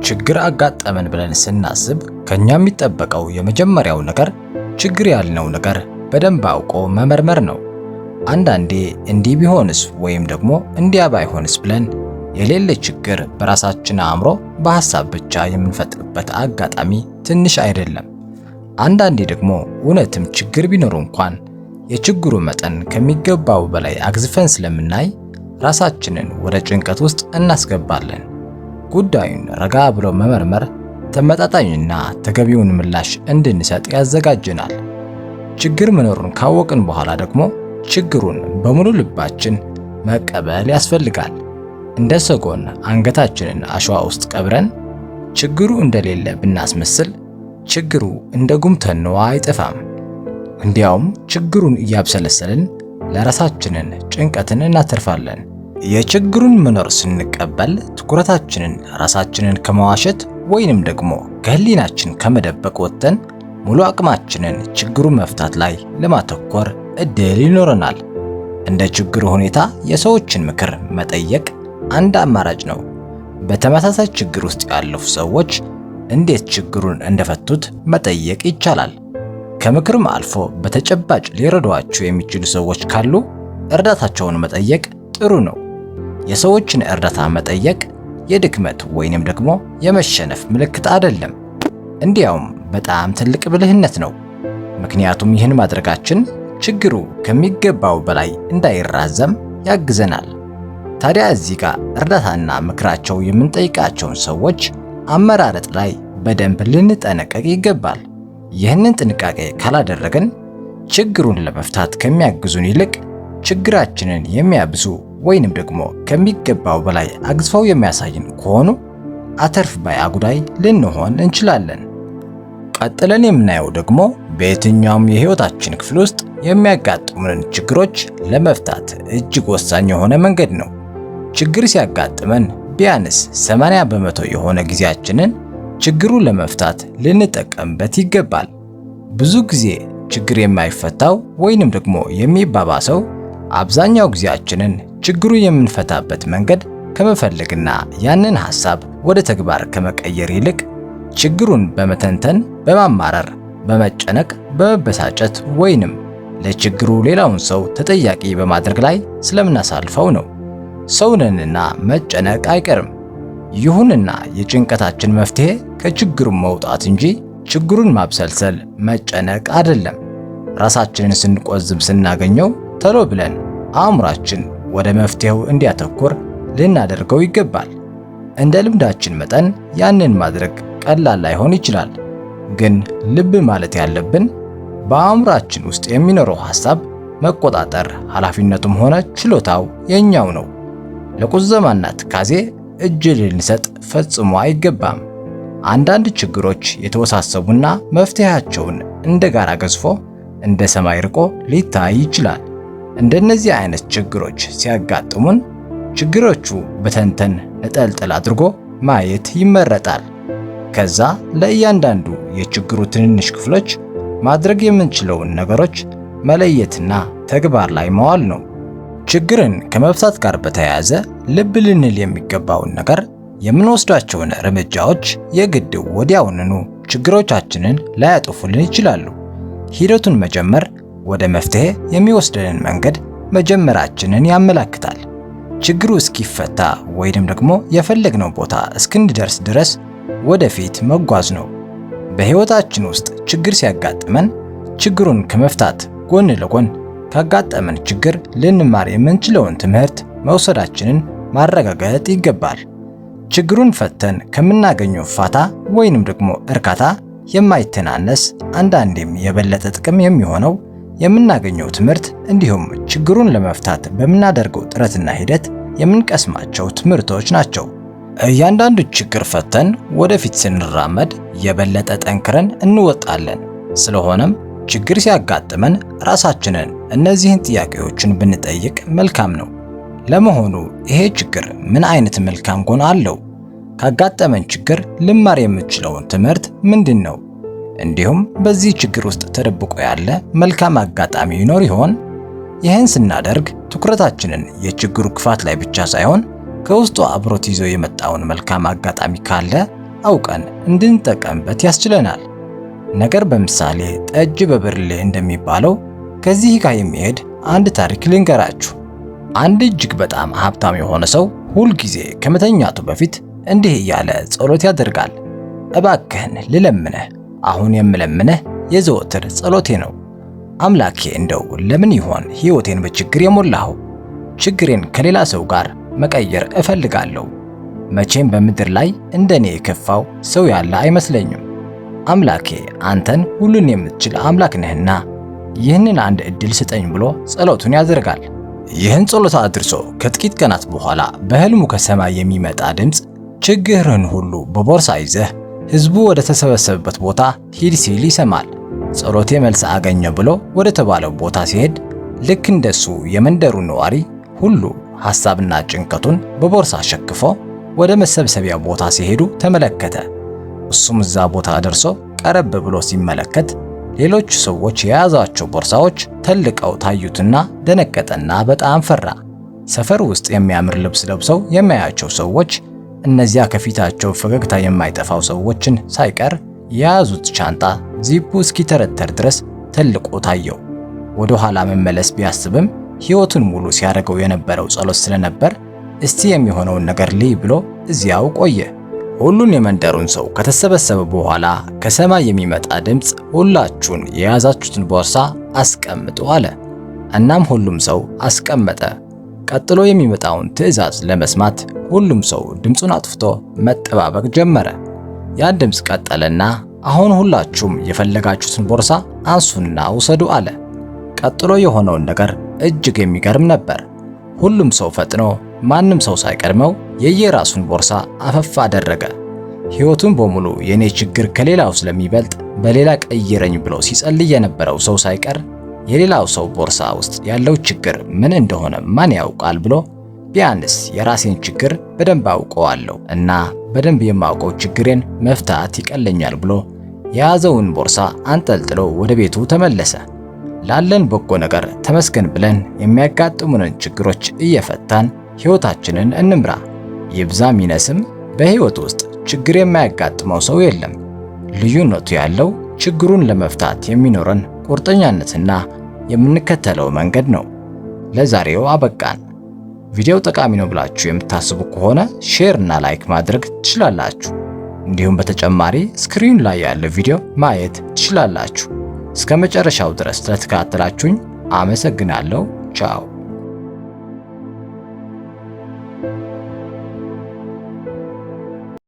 ችግር አጋጠመን ብለን ስናስብ ከኛ የሚጠበቀው የመጀመሪያው ነገር ችግር ያልነው ነገር በደንብ አውቆ መመርመር ነው። አንዳንዴ እንዲህ ቢሆንስ ወይም ደግሞ እንዲያ ባይሆንስ ብለን የሌለ ችግር በራሳችን አእምሮ በሐሳብ ብቻ የምንፈጥርበት አጋጣሚ ትንሽ አይደለም። አንዳንዴ ደግሞ እውነትም ችግር ቢኖር እንኳን የችግሩ መጠን ከሚገባው በላይ አግዝፈን ስለምናይ ራሳችንን ወደ ጭንቀት ውስጥ እናስገባለን። ጉዳዩን ረጋ ብሎ መመርመር ተመጣጣኝና ተገቢውን ምላሽ እንድንሰጥ ያዘጋጀናል። ችግር መኖሩን ካወቅን በኋላ ደግሞ ችግሩን በሙሉ ልባችን መቀበል ያስፈልጋል። እንደ ሰጎን አንገታችንን አሸዋ ውስጥ ቀብረን ችግሩ እንደሌለ ብናስመስል ችግሩ እንደ ጉም ተኖ አይጠፋም። እንዲያውም ችግሩን እያብሰለሰልን ለራሳችንን ጭንቀትን እናተርፋለን። የችግሩን መኖር ስንቀበል ትኩረታችንን ራሳችንን ከመዋሸት ወይንም ደግሞ ከህሊናችን ከመደበቅ ወጥተን ሙሉ አቅማችንን ችግሩን መፍታት ላይ ለማተኮር እድል ይኖረናል። እንደ ችግሩ ሁኔታ የሰዎችን ምክር መጠየቅ አንድ አማራጭ ነው። በተመሳሳይ ችግር ውስጥ ያለፉ ሰዎች እንዴት ችግሩን እንደፈቱት መጠየቅ ይቻላል። ከምክርም አልፎ በተጨባጭ ሊረዷችሁ የሚችሉ ሰዎች ካሉ እርዳታቸውን መጠየቅ ጥሩ ነው። የሰዎችን እርዳታ መጠየቅ የድክመት ወይንም ደግሞ የመሸነፍ ምልክት አይደለም። እንዲያውም በጣም ትልቅ ብልህነት ነው። ምክንያቱም ይህን ማድረጋችን ችግሩ ከሚገባው በላይ እንዳይራዘም ያግዘናል። ታዲያ እዚህ ጋር እርዳታና ምክራቸው የምንጠይቃቸውን ሰዎች አመራረጥ ላይ በደንብ ልንጠነቀቅ ይገባል። ይህንን ጥንቃቄ ካላደረግን ችግሩን ለመፍታት ከሚያግዙን ይልቅ ችግራችንን የሚያብሱ ወይንም ደግሞ ከሚገባው በላይ አግዝፈው የሚያሳይን ከሆኑ አተርፍ ባይ አጉዳይ ልንሆን እንችላለን። ቀጥለን የምናየው ደግሞ በየትኛውም የህይወታችን ክፍል ውስጥ የሚያጋጥሙንን ችግሮች ለመፍታት እጅግ ወሳኝ የሆነ መንገድ ነው። ችግር ሲያጋጥመን ቢያንስ 80 በመቶ የሆነ ጊዜያችንን ችግሩን ለመፍታት ልንጠቀምበት ይገባል። ብዙ ጊዜ ችግር የማይፈታው ወይንም ደግሞ የሚባባሰው አብዛኛው ጊዜያችንን ችግሩን የምንፈታበት መንገድ ከመፈለግና ያንን ሐሳብ ወደ ተግባር ከመቀየር ይልቅ ችግሩን በመተንተን፣ በማማረር፣ በመጨነቅ፣ በመበሳጨት ወይንም ለችግሩ ሌላውን ሰው ተጠያቂ በማድረግ ላይ ስለምናሳልፈው ነው። ሰውነንና መጨነቅ አይቀርም። ይሁንና የጭንቀታችን መፍትሄ ከችግሩ መውጣት እንጂ ችግሩን ማብሰልሰል፣ መጨነቅ አይደለም። ራሳችንን ስንቆዝም ስናገኘው ተሎ ብለን አእምሯችን ወደ መፍትሄው እንዲያተኩር ልናደርገው ይገባል። እንደ ልምዳችን መጠን ያንን ማድረግ ቀላል ላይሆን ይችላል። ግን ልብ ማለት ያለብን በአእምሯችን ውስጥ የሚኖረው ሐሳብ መቆጣጠር ኃላፊነቱም ሆነ ችሎታው የኛው ነው። ለቁዘማና ትካዜ እጅ ልንሰጥ ፈጽሞ አይገባም። አንዳንድ ችግሮች የተወሳሰቡና መፍትሄያቸውን እንደ ጋራ ገዝፎ እንደ ሰማይ ርቆ ሊታይ ይችላል። እንደነዚህ አይነት ችግሮች ሲያጋጥሙን ችግሮቹ በተንተን ነጠልጠል አድርጎ ማየት ይመረጣል። ከዛ ለእያንዳንዱ የችግሩ ትንንሽ ክፍሎች ማድረግ የምንችለውን ነገሮች መለየትና ተግባር ላይ መዋል ነው። ችግርን ከመፍታት ጋር በተያያዘ ልብ ልንል የሚገባውን ነገር የምንወስዳቸውን እርምጃዎች የግድ ወዲያውኑ ችግሮቻችንን ላያጠፉልን ይችላሉ። ሂደቱን መጀመር ወደ መፍትሄ የሚወስደንን መንገድ መጀመራችንን ያመለክታል። ችግሩ እስኪፈታ ወይንም ደግሞ የፈለግነው ቦታ እስክንደርስ ድረስ ወደፊት መጓዝ ነው። በህይወታችን ውስጥ ችግር ሲያጋጥመን ችግሩን ከመፍታት ጎን ለጎን ካጋጠመን ችግር ልንማር የምንችለውን ትምህርት መውሰዳችንን ማረጋገጥ ይገባል። ችግሩን ፈተን ከምናገኘው ፋታ ወይንም ደግሞ እርካታ የማይተናነስ አንዳንዴም የበለጠ ጥቅም የሚሆነው የምናገኘው ትምህርት እንዲሁም ችግሩን ለመፍታት በምናደርገው ጥረትና ሂደት የምንቀስማቸው ትምህርቶች ናቸው። እያንዳንዱ ችግር ፈተን ወደፊት ስንራመድ የበለጠ ጠንክረን እንወጣለን። ስለሆነም ችግር ሲያጋጥመን ራሳችንን እነዚህን ጥያቄዎችን ብንጠይቅ መልካም ነው። ለመሆኑ ይሄ ችግር ምን አይነት መልካም ጎን አለው? ካጋጠመን ችግር ልማር የምችለውን ትምህርት ምንድን ነው? እንዲሁም በዚህ ችግር ውስጥ ተደብቆ ያለ መልካም አጋጣሚ ይኖር ይሆን? ይህን ስናደርግ ትኩረታችንን የችግሩ ክፋት ላይ ብቻ ሳይሆን ከውስጡ አብሮት ይዞ የመጣውን መልካም አጋጣሚ ካለ አውቀን እንድንጠቀምበት ያስችለናል። ነገር በምሳሌ ጠጅ በብርሌ እንደሚባለው ከዚህ ጋር የሚሄድ አንድ ታሪክ ልንገራችሁ። አንድ እጅግ በጣም ሀብታም የሆነ ሰው ሁልጊዜ ከመተኛቱ በፊት እንዲህ እያለ ጸሎት ያደርጋል። እባክህን ልለምንህ፣ አሁን የምለምንህ የዘወትር ጸሎቴ ነው። አምላኬ እንደው ለምን ይሆን ሕይወቴን በችግር የሞላኸው? ችግሬን ከሌላ ሰው ጋር መቀየር እፈልጋለሁ። መቼም በምድር ላይ እንደኔ የከፋው ሰው ያለ አይመስለኝም። አምላኬ አንተን ሁሉን የምትችል አምላክ ነህና ይህንን አንድ ዕድል ስጠኝ ብሎ ጸሎቱን ያደርጋል። ይህን ጸሎት አድርሶ ከጥቂት ቀናት በኋላ በሕልሙ ከሰማይ የሚመጣ ድምፅ ችግርህን ሁሉ በቦርሳ ይዘህ ሕዝቡ ወደ ተሰበሰበበት ቦታ ሂድ ሲል ይሰማል። ጸሎቴ መልስ አገኘ ብሎ ወደ ተባለው ቦታ ሲሄድ ልክ እንደሱ የመንደሩ ነዋሪ ሁሉ ሐሳብና ጭንቀቱን በቦርሳ ሸክፎ ወደ መሰብሰቢያ ቦታ ሲሄዱ ተመለከተ። እሱም እዛ ቦታ ደርሶ ቀረብ ብሎ ሲመለከት ሌሎች ሰዎች የያዛቸው ቦርሳዎች ተልቀው ታዩትና ደነገጠና በጣም ፈራ። ሰፈር ውስጥ የሚያምር ልብስ ለብሰው የሚያያቸው ሰዎች እነዚያ ከፊታቸው ፈገግታ የማይጠፋው ሰዎችን ሳይቀር የያዙት ሻንጣ ዚፑ እስኪተረተር ድረስ ተልቆ ታየው። ወደ ኋላ መመለስ ቢያስብም ሕይወቱን ሙሉ ሲያደርገው የነበረው ጸሎት ስለነበር እስቲ የሚሆነውን ነገር ልይ ብሎ እዚያው ቆየ። ሁሉን የመንደሩን ሰው ከተሰበሰበ በኋላ ከሰማይ የሚመጣ ድምፅ ሁላችሁን የያዛችሁትን ቦርሳ አስቀምጡ አለ። እናም ሁሉም ሰው አስቀመጠ። ቀጥሎ የሚመጣውን ትዕዛዝ ለመስማት ሁሉም ሰው ድምፁን አጥፍቶ መጠባበቅ ጀመረ። ያ ድምፅ ቀጠለና አሁን ሁላችሁም የፈለጋችሁትን ቦርሳ አንሱና ውሰዱ አለ። ቀጥሎ የሆነውን ነገር እጅግ የሚገርም ነበር። ሁሉም ሰው ፈጥኖ ማንም ሰው ሳይቀድመው የየራሱን ቦርሳ አፈፍ አደረገ። ሕይወቱን በሙሉ የኔ ችግር ከሌላው ስለሚበልጥ በሌላ ቀይረኝ ብሎ ሲጸልይ የነበረው ሰው ሳይቀር የሌላው ሰው ቦርሳ ውስጥ ያለው ችግር ምን እንደሆነ ማን ያውቃል ብሎ ቢያንስ የራሴን ችግር በደንብ አውቀዋለሁ እና በደንብ የማውቀው ችግሬን መፍታት ይቀለኛል ብሎ የያዘውን ቦርሳ አንጠልጥሎ ወደ ቤቱ ተመለሰ። ላለን በጎ ነገር ተመስገን ብለን የሚያጋጥሙንን ችግሮች እየፈታን ሕይወታችንን እንምራ። ይብዛም ይነስም በሕይወት ውስጥ ችግር የማያጋጥመው ሰው የለም። ልዩነቱ ያለው ችግሩን ለመፍታት የሚኖረን ቁርጠኛነትና የምንከተለው መንገድ ነው። ለዛሬው አበቃን። ቪዲዮው ጠቃሚ ነው ብላችሁ የምታስቡ ከሆነ ሼር እና ላይክ ማድረግ ትችላላችሁ። እንዲሁም በተጨማሪ ስክሪን ላይ ያለው ቪዲዮ ማየት ትችላላችሁ። እስከ መጨረሻው ድረስ ስለተከታተላችሁኝ አመሰግናለሁ። ቻው።